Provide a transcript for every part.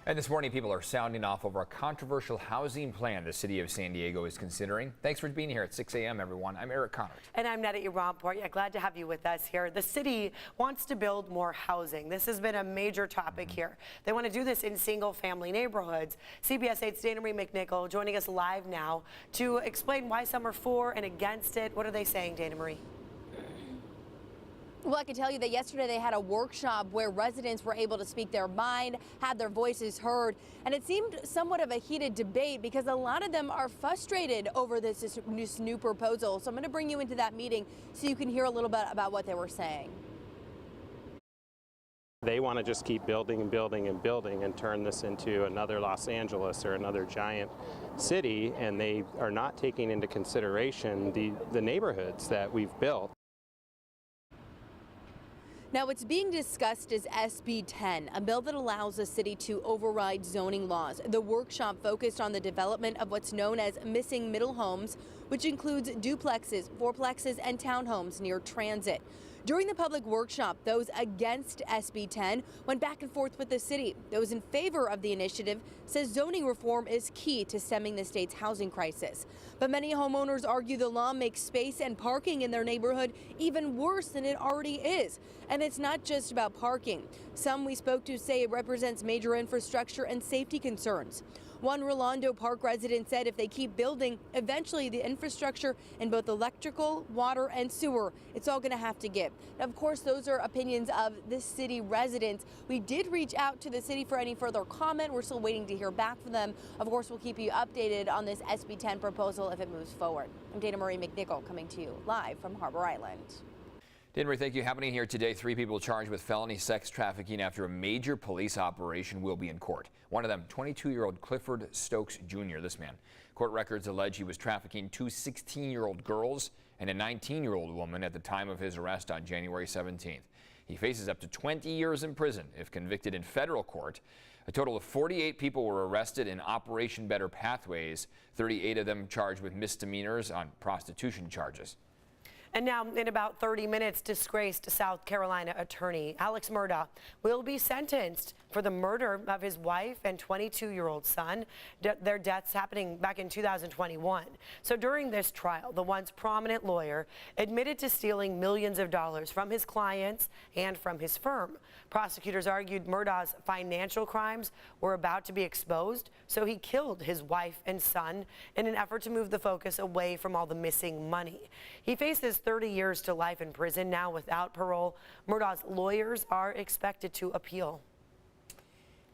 And this morning, people are sounding off over a controversial housing plan the city of San Diego is considering. Thanks for being here at 6 a.m., everyone. I'm Eric Connors. And I'm Netta Iramport. Yeah, glad to have you with us here. The city wants to build more housing. This has been a major topic here. They want to do this in single-family neighborhoods. CBS 8's Dana Marie McNichol joining us live now to explain why some are for and against it. What are they saying, Dana Marie? Well, I can tell you that yesterday they had a workshop where residents were able to speak their mind, had their voices heard, and it seemed somewhat of a heated debate because a lot of them are frustrated over this new proposal. So I'm going to bring you into that meeting so you can hear a little bit about what they were saying. They want to just keep building and building and building and turn this into another Los Angeles or another giant city, and they are not taking into consideration the neighborhoods that we've built. Now, what's being discussed is SB 10, a bill that allows the city to override zoning laws. The workshop focused on the development of what's known as missing middle homes, which includes duplexes, fourplexes, and townhomes near transit. During the public workshop, those against SB 10 went back and forth with the city. Those in favor of the initiative says zoning reform is key to stemming the state's housing crisis. But many homeowners argue the law makes space and parking in their neighborhood even worse than it already is. And it's not just about parking. Some we spoke to say it represents major infrastructure and safety concerns. One Rolando Park resident said if they keep building, eventually the infrastructure in both electrical, water, and sewer, it's all going to have to give. Now, of course, those are opinions of the city residents. We did reach out to the city for any further comment. We're still waiting to hear back from them. Of course, we'll keep you updated on this SB 10 proposal if it moves forward. I'm Dana Marie McNichol coming to you live from Harbor Island. Dana Marie, thank you. Happening here today, 3 people charged with felony sex trafficking after a major police operation will be in court. One of them, 22-year-old Clifford Stokes Jr., this man. Court records allege he was trafficking 2 16-year-old girls and a 19-year-old woman at the time of his arrest on January 17th. He faces up to 20 years in prison if convicted in federal court. A total of 48 people were arrested in Operation Better Pathways, 38 of them charged with misdemeanors on prostitution charges. And now, in about 30 minutes, disgraced South Carolina attorney Alex Murdaugh will be sentenced for the murder of his wife and 22-year-old son. Their deaths happening back in 2021. So during this trial, the once prominent lawyer admitted to stealing millions of dollars from his clients and from his firm. Prosecutors argued Murdaugh's financial crimes were about to be exposed, so he killed his wife and son in an effort to move the focus away from all the missing money. He faces 30 years to life in prison now without parole. Murdaugh's lawyers are expected to appeal.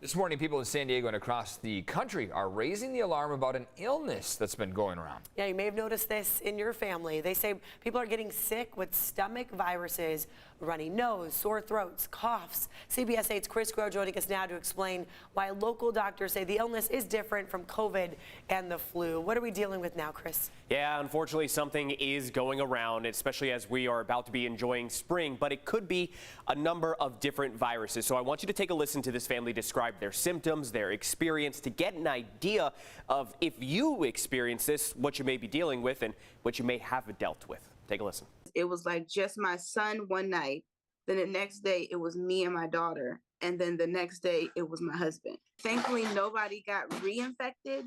This morning, people in San Diego and across the country are raising the alarm about an illness that's been going around. Yeah, you may have noticed this in your family. They say people are getting sick with stomach viruses, runny nose, sore throats, coughs. CBS 8's Chris Groh joining us now to explain why local doctors say the illness is different from COVID and the flu. What are we dealing with now, Chris? Yeah, unfortunately, something is going around, especially as we are about to be enjoying spring, but it could be a number of different viruses. So I want you to take a listen to this family describe their symptoms, their experience, to get an idea of if you experience this, what you may be dealing with and what you may have dealt with. Take a listen. It was like just my son one night. Then the next day it was me and my daughter. And then the next day it was my husband. Thankfully, nobody got reinfected.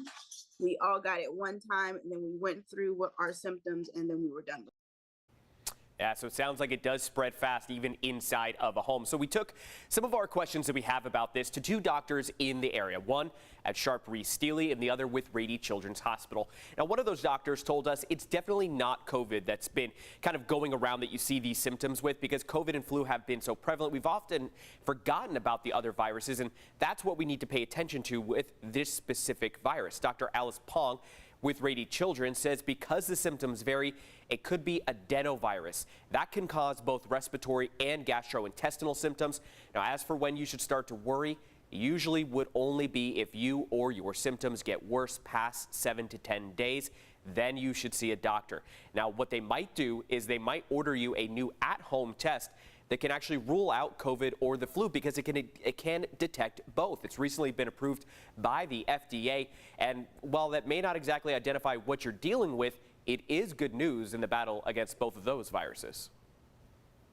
We all got it one time, and then we went through what our symptoms, and then we were done with it. Yeah, so it sounds like it does spread fast even inside of a home. So we took some of our questions that we have about this to 2 doctors in the area, one at Sharp Reese Steely and the other with Rady Children's Hospital. Now, one of those doctors told us it's definitely not COVID that's been kind of going around that you see these symptoms with, because COVID and flu have been so prevalent. We've often forgotten about the other viruses, and that's what we need to pay attention to with this specific virus. Dr. Alice Pong with Rady Children says because the symptoms vary, it could be adenovirus. That can cause both respiratory and gastrointestinal symptoms. Now, as for when you should start to worry, it usually would only be if you or your symptoms get worse past 7 to 10 days. Then you should see a doctor. Now, what they might do is they might order you a new at-home test that can actually rule out COVID or the flu, because it can detect both. It's recently been approved by the FDA, and while that may not exactly identify what you're dealing with, it is good news in the battle against both of those viruses.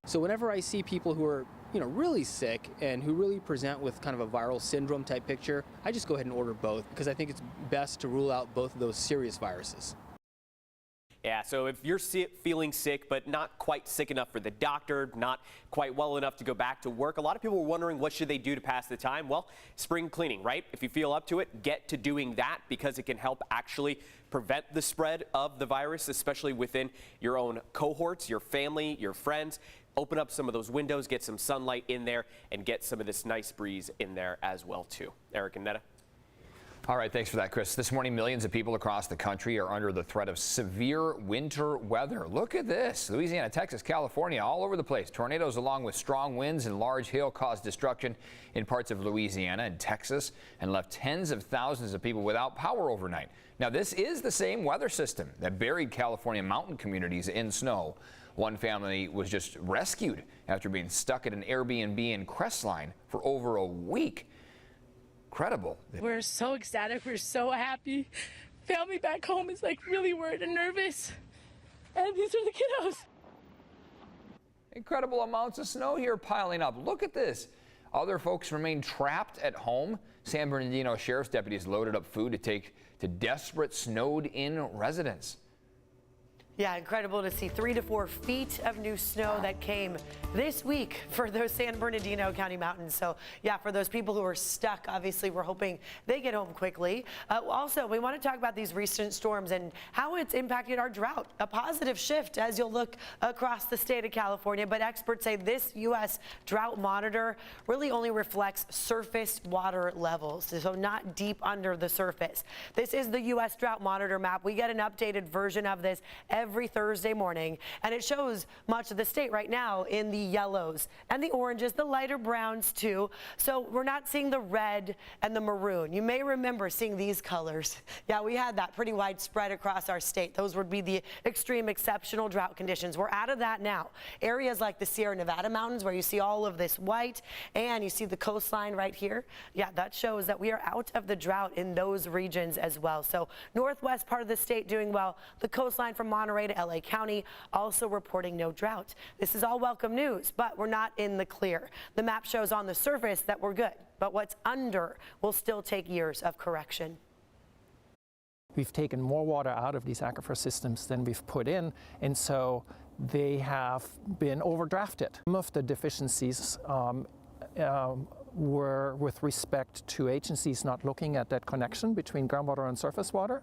So whenever I see people who are really sick and who really present with kind of a viral syndrome type picture, I just go ahead and order both because I think it's best to rule out both of those serious viruses. Yeah, so if you're feeling sick but not quite sick enough for the doctor, not quite well enough to go back to work, a lot of people are wondering what should they do to pass the time. Well, spring cleaning, right? If you feel up to it, get to doing that because it can help actually prevent the spread of the virus, especially within your own cohorts, your family, your friends. Open up some of those windows, get some sunlight in there, and get some of this nice breeze in there as well, too. Eric and Netta. All right, thanks for that, Chris. This morning, millions of people across the country are under the threat of severe winter weather. Look at this. Louisiana, Texas, California, all over the place. Tornadoes along with strong winds and large hail caused destruction in parts of Louisiana and Texas and left tens of thousands of people without power overnight. Now, this is the same weather system that buried California mountain communities in snow. One family was just rescued after being stuck at an Airbnb in Crestline for over a week. Incredible. We're so ecstatic. We're so happy. Family back home is like really worried and nervous. And these are the kiddos. Incredible amounts of snow here piling up. Look at this. Other folks remain trapped at home. San Bernardino Sheriff's deputies loaded up food to take to desperate snowed-in residents. Yeah, incredible to see 3 to 4 feet of new snow that came this week for those San Bernardino County mountains. So yeah, for those people who are stuck, obviously we're hoping they get home quickly. Also, we want to talk about these recent storms and how it's impacted our drought. A positive shift as you'll look across the state of California, but experts say this U.S. drought monitor really only reflects surface water levels, so not deep under the surface. This is the U.S. drought monitor map. We get an updated version of this every Thursday morning, and it shows much of the state right now in the yellows and the oranges, the lighter browns too. So we're not seeing the red and the maroon. You may remember seeing these colors. Yeah, we had that pretty widespread across our state. Those would be the extreme exceptional drought conditions. We're out of that now. Areas like the Sierra Nevada mountains where you see all of this white and you see the coastline right here. Yeah, that shows that we are out of the drought in those regions as well. So northwest part of the state doing well. The coastline from Monterey to LA County also reporting no drought. This is all welcome news, but we're not in the clear. The map shows on the surface that we're good, but what's under will still take years of correction. We've taken more water out of these aquifer systems than we've put in, and so they have been overdrafted. Some of the deficiencies were with respect to agencies not looking at that connection between groundwater and surface water.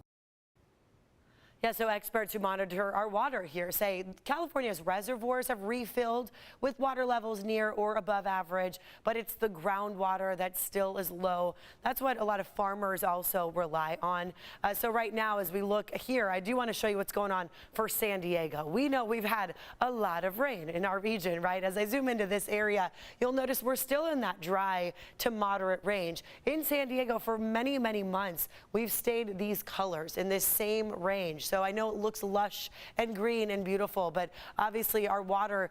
Yeah, so experts who monitor our water here say California's reservoirs have refilled with water levels near or above average, but it's the groundwater that still is low. That's what a lot of farmers also rely on. So right now, as we look here, I do want to show you what's going on for San Diego. We know we've had a lot of rain in our region, right? As I zoom into this area, you'll notice we're still in that dry to moderate range. In San Diego, for many, many months, we've stayed these colors in this same range. So I know it looks lush and green and beautiful, but obviously our water,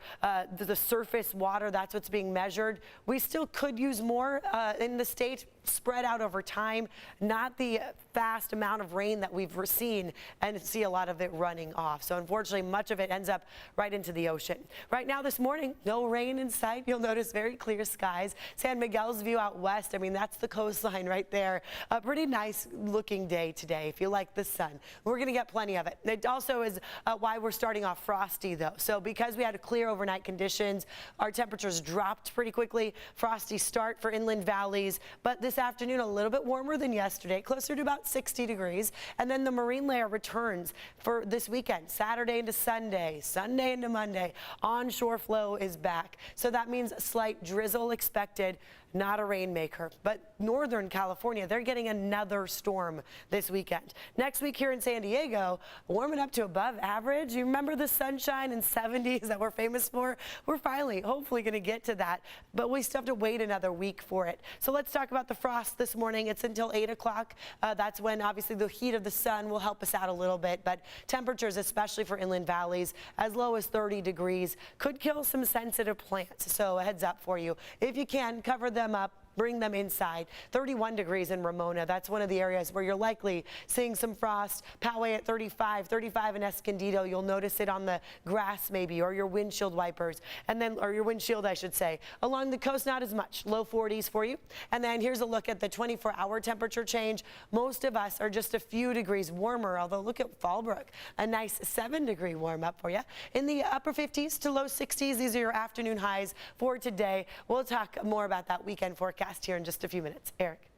the surface water, that's what's being measured. We still could use more in the state, spread out over time, not the fast amount of rain that we've seen and see a lot of it running off. So unfortunately, much of it ends up right into the ocean. Right now this morning, no rain in sight. You'll notice very clear skies. San Miguel's view out west, I mean, that's the coastline right there. A pretty nice looking day today if you like the sun. We're going to get plenty of it. It also is why we're starting off frosty though. So because we had clear overnight conditions, our temperatures dropped pretty quickly. Frosty start for inland valleys, but this afternoon a little bit warmer than yesterday, closer to about 60 degrees. And then the marine layer returns for this weekend, Saturday into Sunday, Sunday into Monday. Onshore flow is back. So that means a slight drizzle expected. Not a rainmaker, but Northern California, they're getting another storm this weekend. Next week here in San Diego, warming up to above average. You remember the sunshine and 70s that we're famous for? We're finally, hopefully going to get to that, but we still have to wait another week for it. So let's talk about the frost this morning. It's until 8 o'clock. That's when obviously the heat of the sun will help us out a little bit, but temperatures, especially for inland valleys, as low as 30 degrees, could kill some sensitive plants. So a heads up for you. If you can, cover them up. bring them inside. 31 degrees in Ramona. That's one of the areas where you're likely seeing some frost. Poway at 35, 35 in Escondido. You'll notice it on the grass maybe, or your windshield wipers, and then, or your windshield, I should say. Along the coast, not as much. Low 40s for you. And then here's a look at the 24-hour temperature change. Most of us are just a few degrees warmer, although look at Fallbrook, a nice 7-degree warm up for you. In the upper 50s to low 60s, these are your afternoon highs for today. We'll talk more about that weekend forecast here in just a few minutes. Eric.